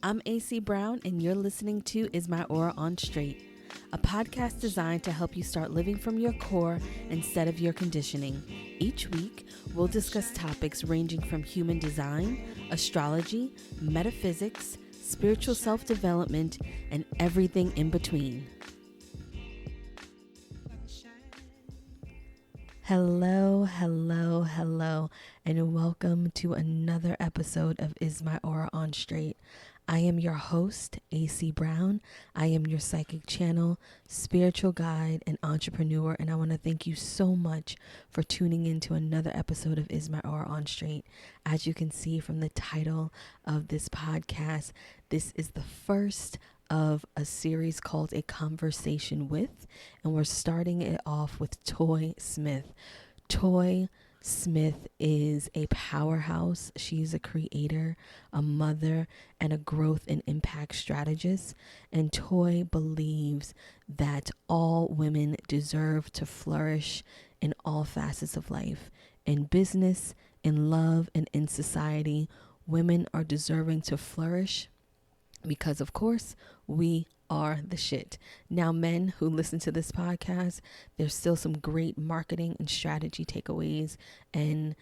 I'm AC Brown, and you're listening to Is My Aura On Straight, a podcast designed to help you start living from your core instead of your conditioning. Each week, we'll discuss topics ranging from human design, astrology, metaphysics, spiritual self-development, and everything in between. Hello, and welcome to another episode of Is My Aura On Straight. I am your host, AC Brown. I am your psychic channel, spiritual guide, and entrepreneur, and I want to thank you so much for tuning in to another episode of Is My Aura On Straight. As you can see from the title of this podcast, this is the first of a series called A Conversation With, and we're starting it off with Toy Smith. Toy Smith is a powerhouse. She's a creator, a mother, and a growth and impact strategist. And Toy believes that all women deserve to flourish in all facets of life. In business, in love, and in society, women are deserving to flourish because, of course, we are the shit. Now, men who listen to this podcast, there's still some great marketing and strategy takeaways and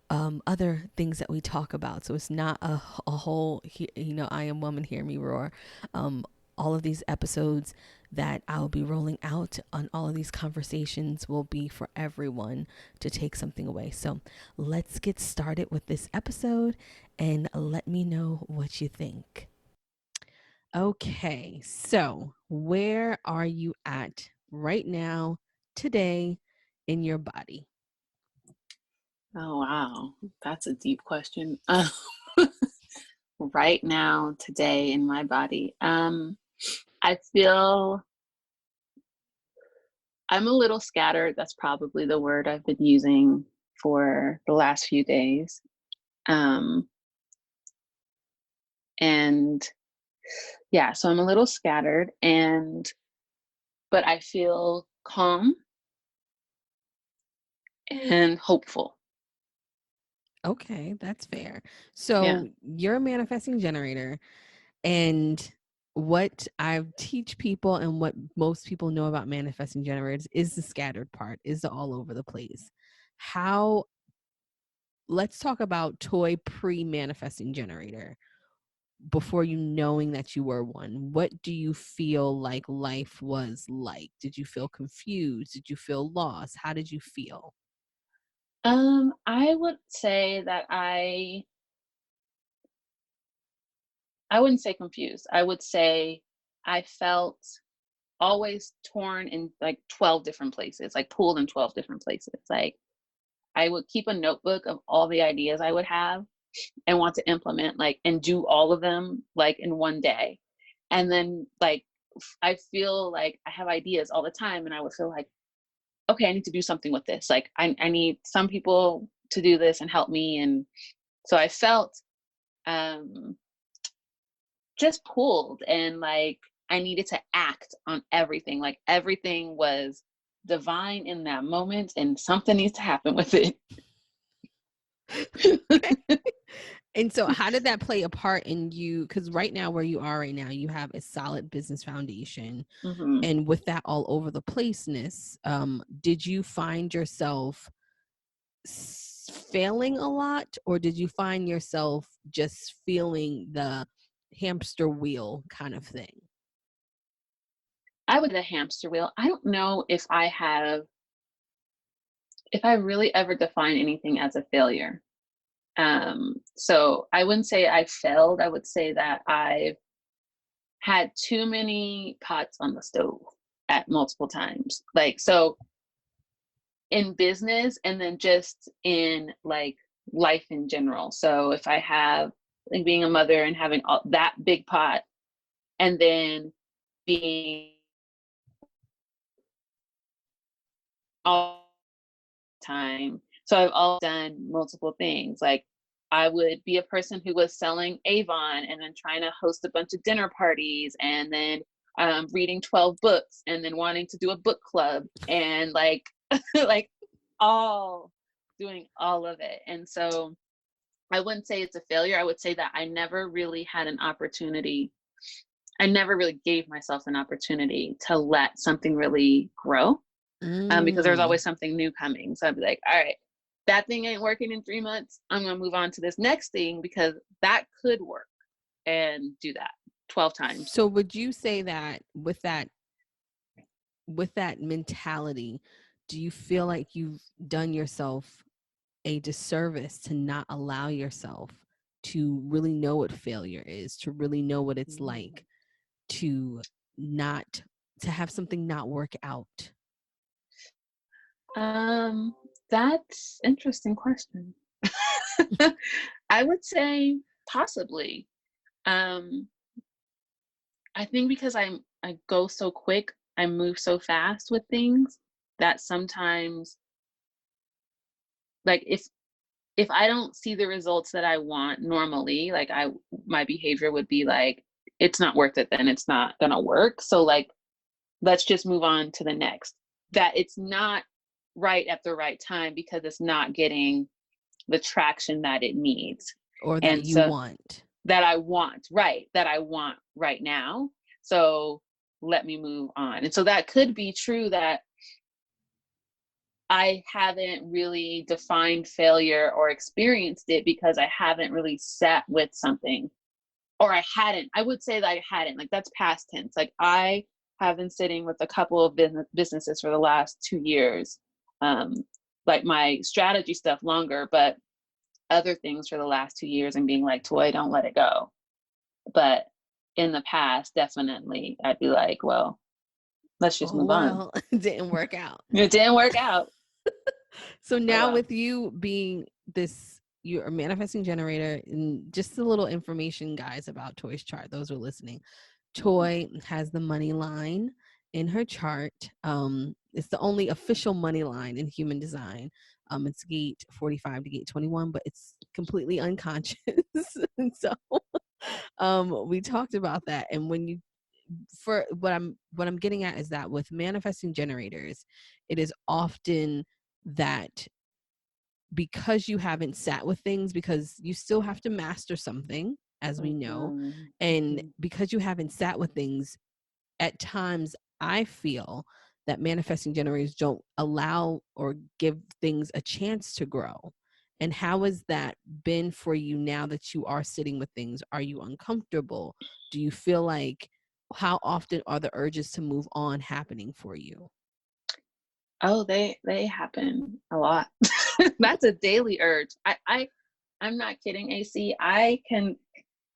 other things that we talk about. So it's not a whole, I am woman, hear me roar. All of these episodes that I'll be rolling out on all of these conversations will be for everyone to take something away. So let's get started with this episode and let me know what you think. Okay, so where are you at right now, today, in your body? Oh, wow. That's a deep question. Right now, today, in my body, I feel I'm a little scattered. That's probably the word I've been using for the last few days. And yeah, so I'm a little scattered, but I feel calm and hopeful. Okay, that's fair. So Yeah. you're a manifesting generator, and what I teach people and what most people know about manifesting generators is the scattered part, is the all over the place. Let's talk about Toy pre-manifesting generator. Before you knowing that you were one, what do you feel like life was like? Did you feel confused? Did you feel lost? How did you feel? I would say that I wouldn't say confused. I would say I felt always torn in like 12 different places, like pulled in 12 different places. Like I would keep a notebook of all the ideas I would have and want to implement, like, and do all of them like in one day. And then like I feel like I have ideas all the time and I would feel like, okay, I need to do something with this. Like I need some people to do this and help me. And so I felt um just pulled, and like I needed to act on everything. Like everything was divine in that moment and something needs to happen with it. And so how did that play a part in you? Because right now, where you are right now, you have a solid business foundation. Mm-hmm. And with that all over the placeness, did you find yourself failing a lot, or did you find yourself just feeling the hamster wheel kind of thing? I would the hamster wheel. I don't know if I really ever define anything as a failure. So I wouldn't say I failed. I would say that I've had too many pots on the stove at multiple times. Like, so in business and then just in like life in general. So if I have like being a mother and having all, that big pot, and then being all the time. So I've all done multiple things. Like I would be a person who was selling Avon and then trying to host a bunch of dinner parties and then reading 12 books and then wanting to do a book club and like like all doing all of it. And so I wouldn't say it's a failure. I would say that I never really had an opportunity. I never really gave myself an opportunity to let something really grow, because there's Mm. always something new coming. So I'd be like, all right, that thing ain't working in 3 months. I'm going to move on to this next thing because that could work, and do that 12 times. So would you say that with that mentality, do you feel like you've done yourself a disservice to not allow yourself to really know what failure is, to really know what it's like to not to have something not work out? That's interesting question. I would say possibly. Um, I think because I go so quick, I move so fast with things that sometimes, like, if I don't see the results that I want normally, like, my behavior would be like, it's not worth it, then it's not gonna work. So, like, let's just move on to the next. That it's not right at the right time because it's not getting the traction that it needs. Or that And you so want? that I want right now. So let me move on. And so that could be true, that I haven't really defined failure or experienced it because I haven't really sat with something, or I would say that I hadn't, like, that's past tense. Like, I have been sitting with a couple of businesses for the last 2 years, um, like my strategy stuff longer, but other things for the last 2 years, and being like, Toy, don't let it go. But in the past, definitely, I'd be like, well, let's just Oh move on. well, it didn't work out. It didn't work out. So Oh now well. with you being this, you're a manifesting generator, and just a little information, guys, about Toy's chart, those who are listening. Toy has the money line in her chart. It's the only official money line in human design. It's gate 45 to gate 21, but it's completely unconscious. And so we talked about that. And when you for what I'm getting at is that with manifesting generators, it is often that because you haven't sat with things, because you still have to master something, as we know, Mhm, and mhm. because you haven't sat with things, at times I feel that manifesting generators don't allow or give things a chance to grow. And how has that been for you now that you are sitting with things? Are you uncomfortable? Do you feel like, how often are the urges to move on happening for you? Oh, they happen a lot. That's a daily urge. I'm not kidding, AC. I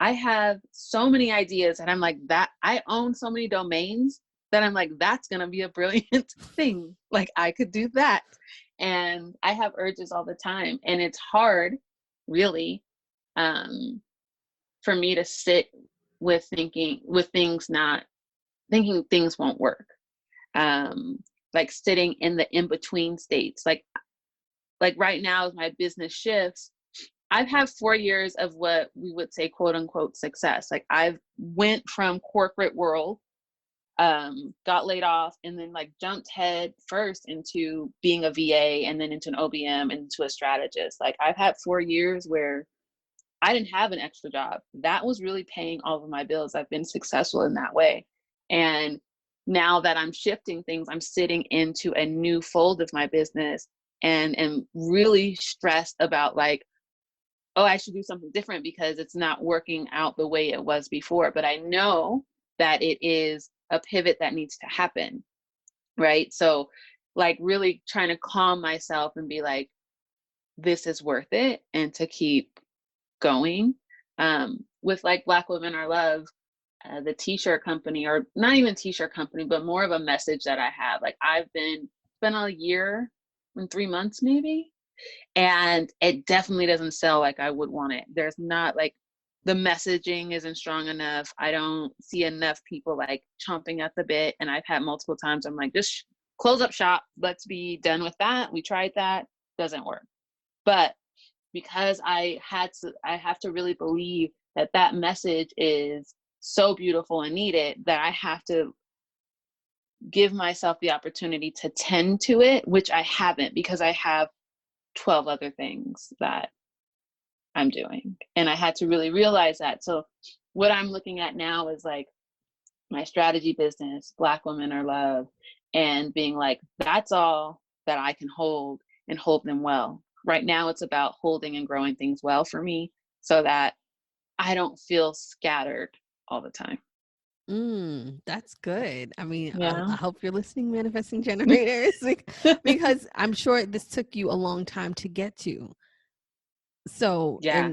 have so many ideas, and I'm like, that I own so many domains that I'm like, that's gonna be a brilliant thing. Like, I could do that. And I have urges all the time. And it's hard, really, um, for me to sit with things not thinking things won't work. Um, like sitting in the in-between states. Like right now as my business shifts, I've had 4 years of what we would say quote unquote success. Like, I've went from corporate world, got laid off, and then like jumped head first into being a VA, and then into an OBM, and into a strategist. Like, I've had 4 years where I didn't have an extra job. That was really paying all of my bills. I've been successful in that way. And now that I'm shifting things, I'm sitting into a new fold of my business, and am really stressed about, like, oh, I should do something different because it's not working out the way it was before. But I know that it is a pivot that needs to happen. Right. So, like, really trying to calm myself and be like, this is worth it, and to keep going. With like Black Women Are Love, the t-shirt company, or not even t-shirt company, but more of a message that I have. Like, been a year and 3 months maybe, and it definitely doesn't sell like I would want it. There's not, like, the messaging isn't strong enough. I don't see enough people like chomping at the bit. And I've had multiple times I'm like, just close up shop. Let's be done with that. We tried that. Doesn't work. But because I have to really believe that that message is so beautiful and needed, that I have to give myself the opportunity to tend to it, which I haven't, because I have 12 other things that I'm doing. And I had to really realize that. So what I'm looking at now is like my strategy business, Black Women Are Love, and being like, that's all that I can hold and hold them well. Right now, it's about holding and growing things well for me so that I don't feel scattered all the time. That's good. I mean, Yeah. I hope you're listening, manifesting generators, because I'm sure this took you a long time to get to. So, Yeah.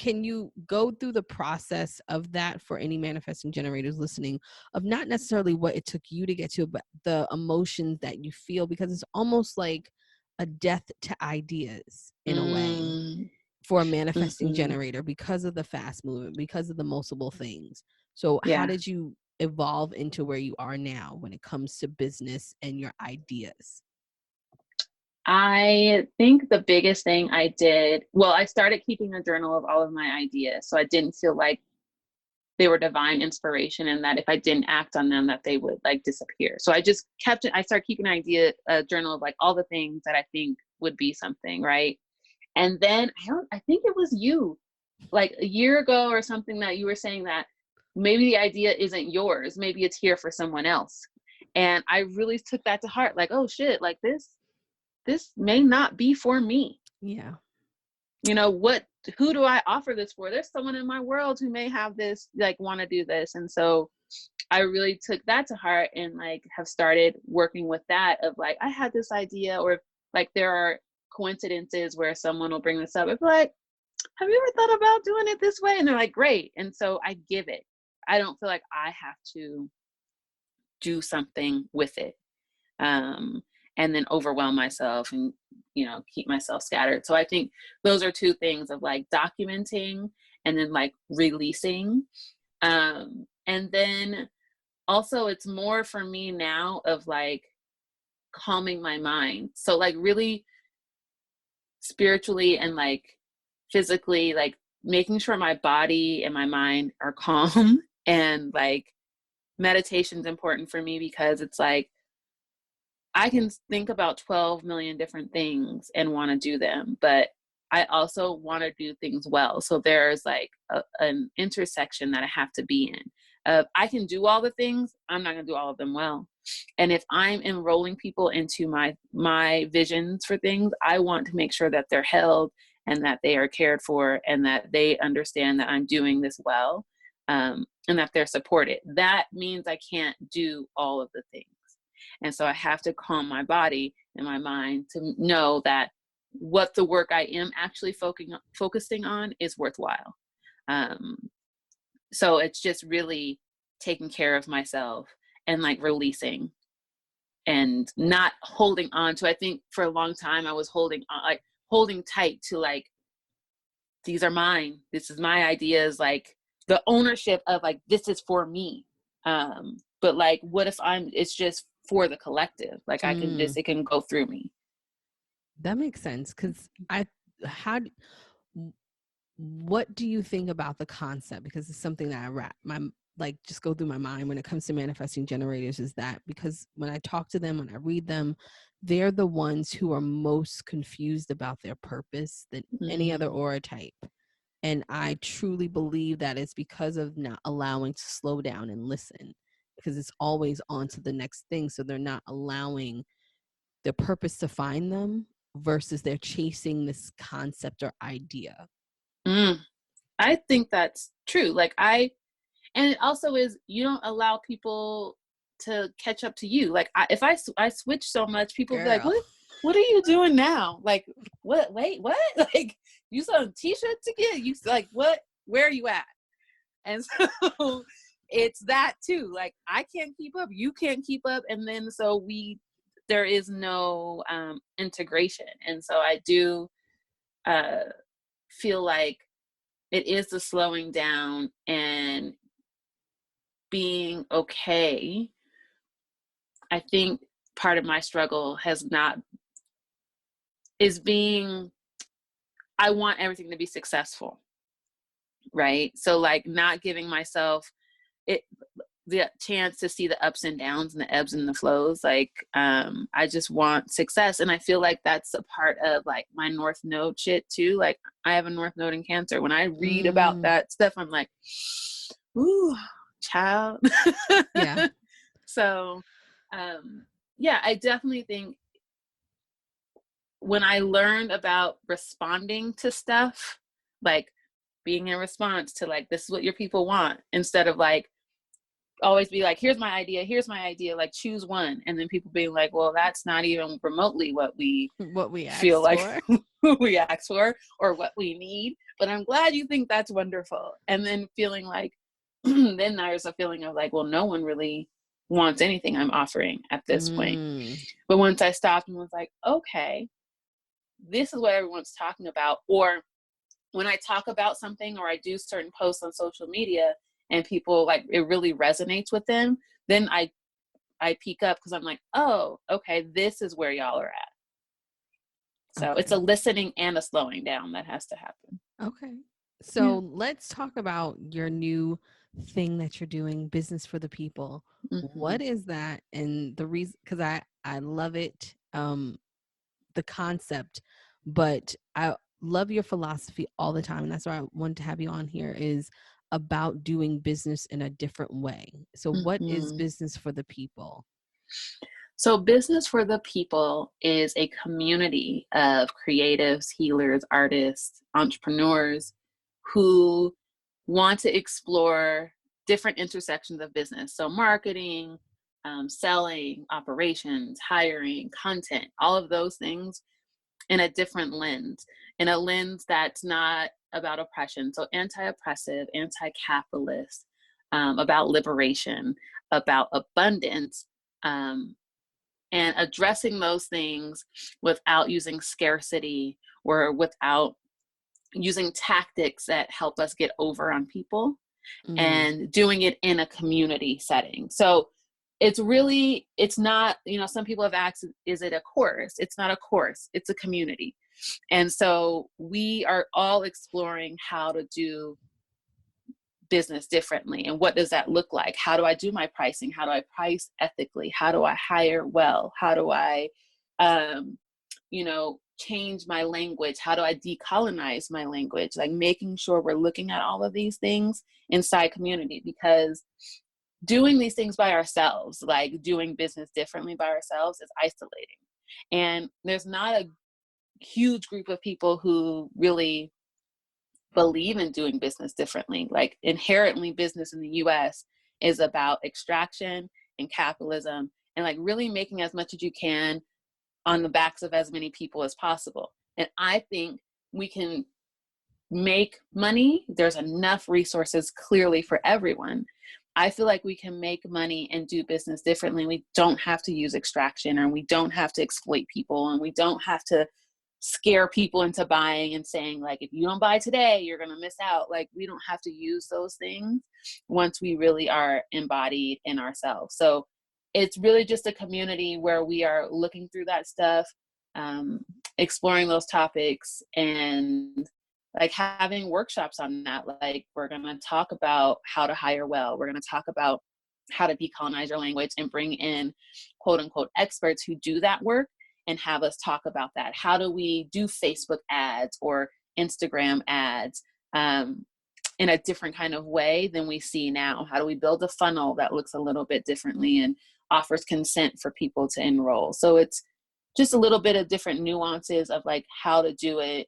can you go through the process of that for any manifesting generators listening, of not necessarily what it took you to get to, but the emotions that you feel, because it's almost like a death to ideas in a way Mm, for a manifesting mhm. generator because of the fast movement, because of the multiple things. So how Yeah. did you evolve into where you are now when it comes to business and your ideas? I think the biggest thing I did, well, I started keeping a journal of all of my ideas. So I didn't feel like they were divine inspiration and that if I didn't act on them, that they would like disappear. So I just kept it, I started keeping a journal of like all the things that I think would be something, right? And then I think it was you like a year ago or something that you were saying that maybe the idea isn't yours, maybe it's here for someone else. And I really took that to heart, like, oh shit, like this may not be for me. Yeah. You know, who do I offer this for? There's someone in my world who may have this, like want to do this. And so I really took that to heart and like have started working with that of like, I had this idea, or like there are coincidences where someone will bring this up. It's like, have you ever thought about doing it this way? And they're like, great. And so I give it. I don't feel like I have to do something with it. Um, and then overwhelm myself and, you know, keep myself scattered. So I think those are two things of like documenting and then like releasing. And then also it's more for me now of like calming my mind. So like really spiritually and like physically, like making sure my body and my mind are calm and like meditation's important for me because it's like I can think about 12 million different things and want to do them, but I also want to do things well. So there's like an intersection that I have to be in. I can do all the things, I'm not going to do all of them well. And if I'm enrolling people into my visions for things, I want to make sure that they're held and that they are cared for and that they understand that I'm doing this well, and that they're supported. That means I can't do all of the things. And so I have to calm my body and my mind to know that what the work I am actually focusing on is worthwhile. Um, so it's just really taking care of myself and like releasing and not holding on to. I think for a long time I was holding on, like holding tight to like, these are mine. This is my ideas, like the ownership of like, this is for me. But like, what if it's just for the collective? Like I can Mm, just, it can go through me. that makes sense. Because how, what do you think about the concept? Because it's something that I wrap my, like, just go through my mind when it comes to manifesting generators, is that because when I talk to them, when I read them, they're the ones who are most confused about their purpose than any other Mm, aura type. And I truly believe that it's because of not allowing to slow down and listen, because it's always on to the next thing. So they're not allowing their purpose to find them versus they're chasing this concept or idea. mm. I think that's true. And it also is, you don't allow people to catch up to you. Like if I switch so much, people be like, Girl. what are you doing now? Like, wait, what? Like you saw t-shirts again. You like, what, where are you at? And so it's that too. Like I can't keep up, you can't keep up. And then so there is no integration. And so I do uh, feel like it is the slowing down and being okay. I think part of my struggle is being, I want everything to be successful, right? So like not giving myself it. the chance to see the ups and downs and the ebbs and the flows. Like, I just want success. And I feel like that's a part of like my North Node shit too. Like, I have a North Node in Cancer. When I read about that stuff, I'm like, ooh, child. Yeah. So, yeah, I definitely think when I learned about responding to stuff, like being in response to like, this is what your people want, instead of like, always be like, here's my idea, like choose one. And then people being like, well, that's not even remotely what we feel like we ask for or what we need. But I'm glad you think that's wonderful. And then feeling like, then there's a feeling of like, well, no one really wants anything I'm offering at this point. But once I stopped and was like, okay, this is what everyone's talking about. Or when I talk about something or I do certain posts on social media and people like, it really resonates with them, then I peek up because I'm like, oh, okay, this is where y'all are at. So it's a listening and a slowing down that has to happen. Okay. So let's talk about your new thing that you're doing, Business for the People. What is that? And the reason, because I love it, the concept, but I love your philosophy all the time. And that's why I wanted to have you on here, is about doing business in a different way. So what is Business for the People? So Business for the People is a community of creatives, healers, artists, entrepreneurs who want to explore different intersections of business. So marketing, selling, operations, hiring, content, all of those things in a different lens, in a lens that's not about oppression. So anti-oppressive, anti-capitalist, about liberation, about abundance, and addressing those things without using scarcity or without using tactics that help us get over on people, and doing it in a community setting. So it's not, some people have asked, is it a course? It's not a course, it's a community. And so we are all exploring how to do business differently. And what does that look like? How do I do my pricing? How do I price ethically? How do I hire well? How do I, change my language? How do I decolonize my language? Like making sure we're looking at all of these things inside community, because doing these things by ourselves, like doing business differently by ourselves, is isolating. And there's not a huge group of people who really believe in doing business differently. Like inherently, business in the US is about extraction and capitalism, and like really making as much as you can on the backs of as many people as possible. And I think we can make money. There's enough resources clearly for everyone. I feel like we can make money and do business differently. We don't have to use extraction, or we don't have to exploit people, and we don't have to scare people into buying and saying like, if you don't buy today, you're going to miss out. Like, we don't have to use those things once we really are embodied in ourselves. So it's really just a community where we are looking through that stuff, exploring those topics, and like having workshops on that. Like, we're going to talk about how to hire well. We're going to talk about how to decolonize your language and bring in quote unquote experts who do that work and have us talk about that. How do we do Facebook ads or Instagram ads in a different kind of way than we see now? How do we build a funnel that looks a little bit differently and offers consent for people to enroll? So it's just a little bit of different nuances of like how to do it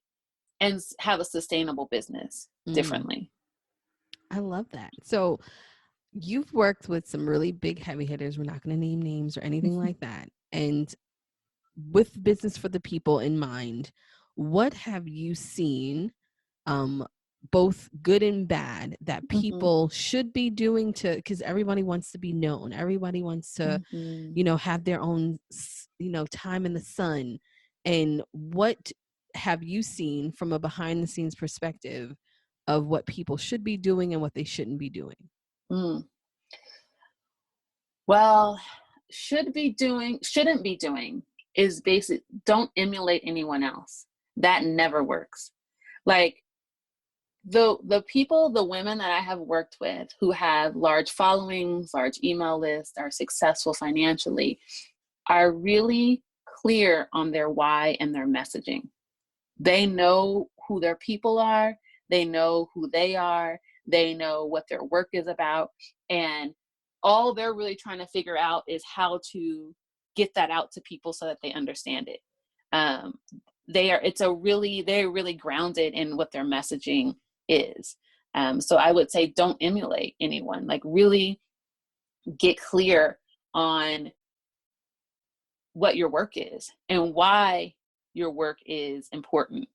and have a sustainable business differently. I love that. So you've worked with some really big heavy hitters. We're not going to name names or anything like that. And with Business for the People in mind, what have you seen, both good and bad, that people should be doing because everybody wants to be known. Everybody wants to, have their own, time in the sun. And what have you seen from a behind the scenes perspective of what people should be doing and what they shouldn't be doing? Well, shouldn't be doing is basic. Don't emulate anyone else. That never works. Like, the people, the women that I have worked with who have large followings, large email lists, are successful financially, are really clear on their why and their messaging. They know who their people are, they know who they are, they know what their work is about, and all they're really trying to figure out is how to get that out to people so that they understand it. They're really grounded in what their messaging is. So I would say don't emulate anyone. Like, really get clear on what your work is and why your work is important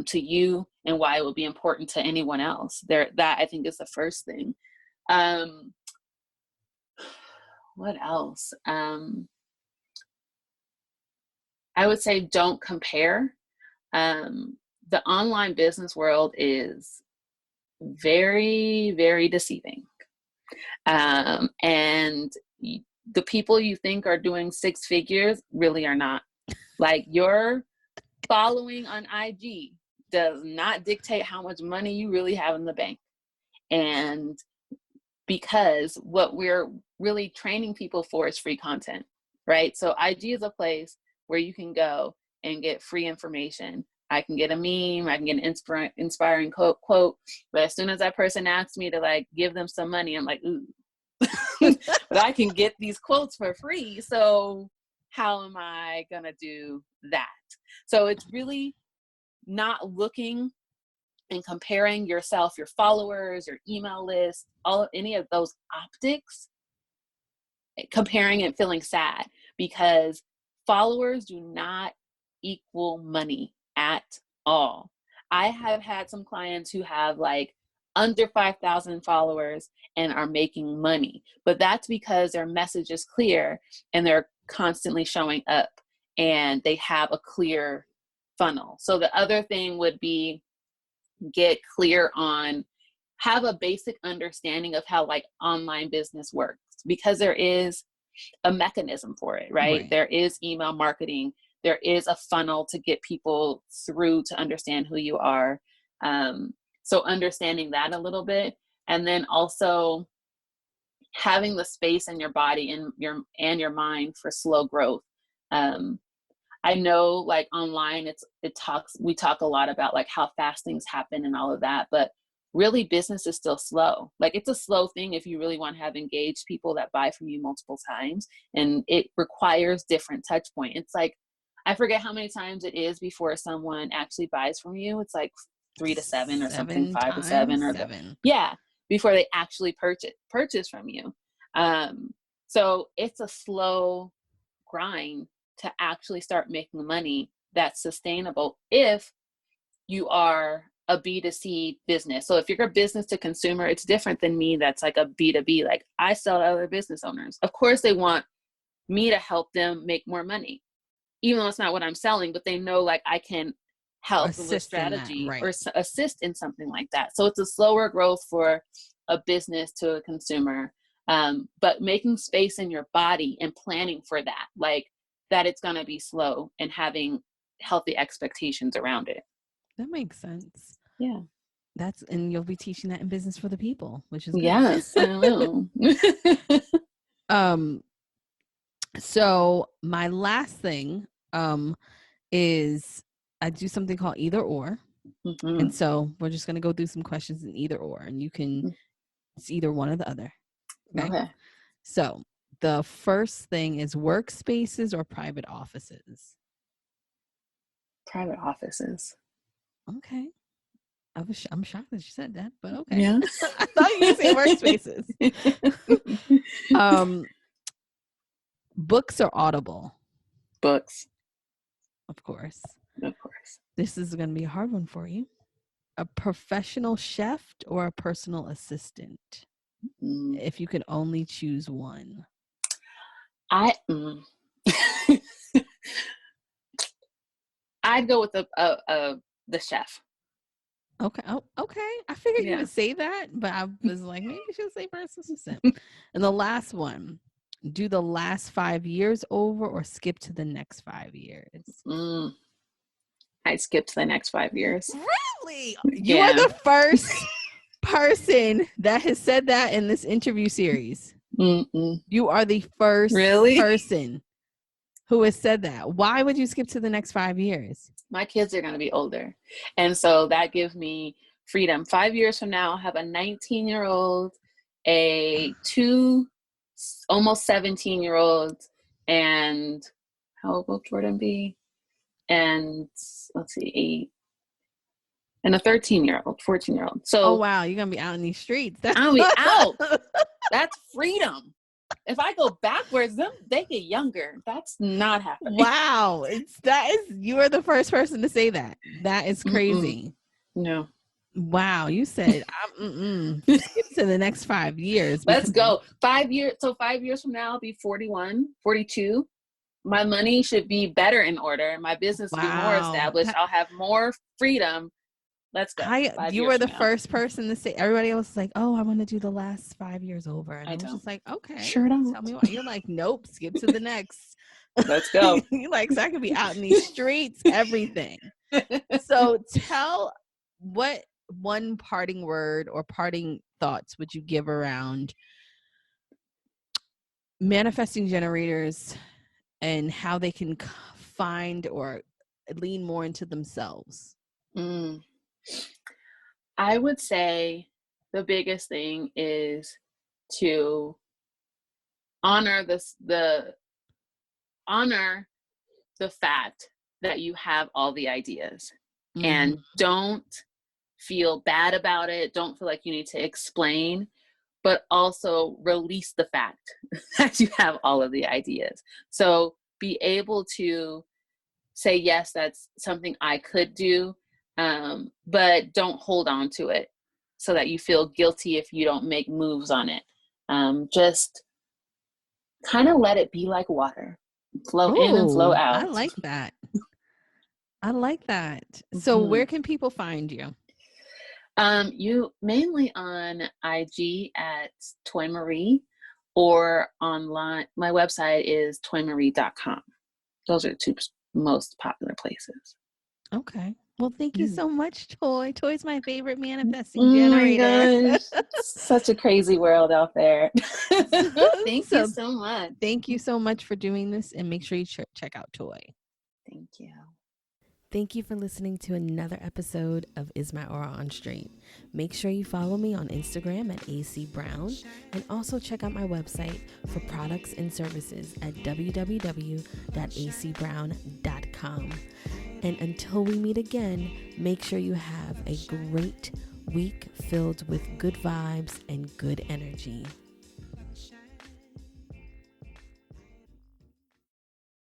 to you, and why it would be important to anyone else. That I think is the first thing. What else? I would say don't compare. The online business world is very, very deceiving. And the people you think are doing 6 figures really are not. Like, your following on IG does not dictate how much money you really have in the bank. And because what we're really training people for is free content, right? So IG is a place where you can go and get free information. I can get a meme, I can get an inspiring quote, but as soon as that person asks me to like give them some money, I'm like, ooh. But I can get these quotes for free, so how am I gonna do that? So it's really not looking and comparing yourself, your followers, your email list, any of those optics, comparing and feeling sad, because followers do not equal money at all. I have had some clients who have like under 5,000 followers and are making money, but that's because their message is clear and they're constantly showing up and they have a clear funnel. So the other thing would be, get clear on, have a basic understanding of how like online business works, because there is a mechanism for it, right? There is email marketing, there is a funnel to get people through to understand who you are. So understanding that a little bit, and then also having the space in your body and your mind for slow growth. I know like online we talk a lot about like how fast things happen and all of that, but really business is still slow. Like, it's a slow thing if you really want to have engaged people that buy from you multiple times, and it requires different touch point. It's like, I forget how many times it is before someone actually buys from you. It's like 3 to 7 or something, 5 to 7 or 7. Yeah, before they actually purchase from you. So it's a slow grind to actually start making money that's sustainable if you are a B2C business. So if you're a business to consumer, it's different than me that's like a B2B. Like, I sell to other business owners. Of course, they want me to help them make more money, even though it's not what I'm selling, but they know like I can help with strategy or assist in something like that. So it's a slower growth for a business to a consumer, but making space in your body and planning for that, like that it's going to be slow, and having healthy expectations around it. That makes sense. Yeah. And you'll be teaching that in Business for the People, which is good. Yes, I will. So my last thing is I do something called either or. Mm-hmm. And so we're just going to go through some questions in either or, and you can, it's either one or the other. Okay. So the first thing is workspaces or private offices? Private offices. Okay. I'm shocked that you said that, but okay. Yeah. I thought you were going to say workspaces. Books or Audible? Books. Of course. Of course. This is going to be a hard one for you. A professional chef or a personal assistant? If you could only choose one. I'd go with the chef. Okay. Oh, okay. I figured you would say that, but I was like, maybe she'll say personal assistant. And the last one, do the last 5 years over or skip to the next 5 years? I skipped to the next 5 years. Really? You are the first person that has said that in this interview series. You are the first person who has said that. Why would you skip to the next 5 years? My kids are going to be older. And so that gives me freedom. 5 years from now, I'll have a 19-year-old, a 2 almost 17-year-old, and how old will Jordan be? And let's see, 8 and a 13-year-old, 14-year-old. So, oh wow, you're gonna be out in these streets. I'll be out. That's freedom. If I go backwards, they get younger. That's not happening. Wow, you are the first person to say that. That is crazy. No. Wow, you said skip to the next 5 years. Let's go. 5 years. So 5 years from now, I'll be 41, 42. My money should be better in order. My business will be more established. I'll have more freedom. Let's go. You were the first person to say. Everybody else is like, "Oh, I want to do the last 5 years over," and I was just like, "Okay, sure don't." Tell me why. You're like, "Nope, skip to the next." Let's go. You're like, "So I can be out in these streets, everything." So tell, what one parting word or parting thoughts would you give around manifesting generators and how they can find or lean more into themselves? I would say the biggest thing is to honor the fact that you have all the ideas, and don't feel bad about it. Don't feel like you need to explain, but also release the fact that you have all of the ideas. So be able to say, yes, that's something I could do, but don't hold on to it so that you feel guilty if you don't make moves on it. Just kind of let it be like water. Flow in and flow out. I like that. So where can people find you? You mainly on IG at Toy Marie, or online. My website is toymarie.com. Those are the 2 most popular places. Okay. Well, thank you so much, Toy. Toy's my favorite manifesting generator. My gosh. Such a crazy world out there. Thank you so much. Thank you so much for doing this, and make sure you check out Toy. Thank you. Thank you for listening to another episode of Is My Aura on Straight. Make sure you follow me on Instagram at AC Brown, and also check out my website for products and services at www.acbrown.com. And until we meet again, make sure you have a great week filled with good vibes and good energy.